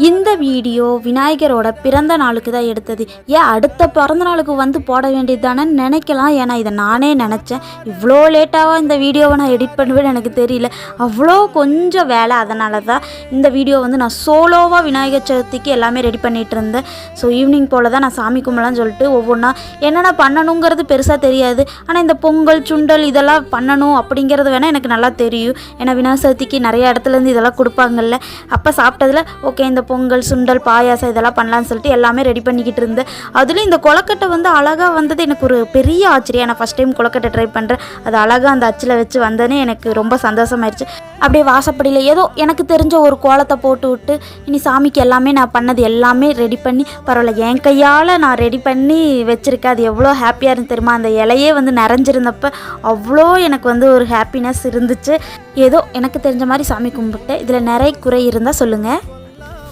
இந்த வீடியோ விநாயகரோட பிறந்த நாளுக்கு தான் எடுத்தது. ஏன் அடுத்த பிறந்த நாளுக்கு வந்து போட வேண்டியது தானே நினைக்கலாம். ஏன்னா இதை நானே நினச்சேன். இவ்வளோ லேட்டாக இந்த வீடியோவை நான் எடிட் பண்ணுவேன்னு எனக்கு தெரியல. அவ்வளோ கொஞ்சம் வேலை. அதனால தான் இந்த வீடியோ வந்து நான் சோலோவாக விநாயகர் சதுர்த்திக்கு எல்லாமே ரெடி பண்ணிகிட்டு இருந்தேன். ஸோ ஈவினிங் போல் தான் நான் சாமி கும்பலான்னு சொல்லிட்டு ஒவ்வொன்றா என்னென்ன பண்ணணுங்கிறது பெருசாக தெரியாது. ஆனால் இந்த பொங்கல் சுண்டல் இதெல்லாம் பண்ணணும் அப்படிங்கிறது வேணால் எனக்கு நல்லா தெரியும். ஏன்னா விநாயகர் சதுர்த்திக்கு நிறைய இடத்துலேருந்து இதெல்லாம் கொடுப்பாங்கல்ல. அப்போ சாப்பிட்டதில் ஓகே இந்த பொங்கல் சுண்டல் பாயாசம் இதெல்லாம் பண்ணலான்னு சொல்லிட்டு எல்லாமே ரெடி பண்ணிக்கிட்டு இருந்தேன். அதுலேயும் இந்த கொலக்கட்டை வந்து அழகாக வந்தது எனக்கு ஒரு பெரிய ஆச்சரியம். நான் ஃபஸ்ட் டைம் கொலக்கட்டை ட்ரை பண்ணுறேன். அது அழகாக அந்த அச்சில் வச்சு வந்தோன்னே எனக்கு ரொம்ப சந்தோஷமாயிடுச்சு. அப்படியே வாசப்படியில் ஏதோ எனக்கு தெரிஞ்ச ஒரு கோலத்தை போட்டு விட்டு இனி சாமிக்கு எல்லாமே நான் பண்ணது எல்லாமே ரெடி பண்ணி பரவாயில்ல என் கையால் நான் ரெடி பண்ணி வச்சுருக்கேன். அது எவ்வளோ ஹாப்பியாக இருந்து தெரியுமா. அந்த இலையே வந்து நிறைஞ்சிருந்தப்போ அவ்வளோ எனக்கு வந்து ஒரு ஹாப்பினஸ் இருந்துச்சு. ஏதோ எனக்கு தெரிஞ்ச மாதிரி சாமி கும்பிட்டேன். இதில் நிறைய குறை இருந்தால் சொல்லுங்கள்.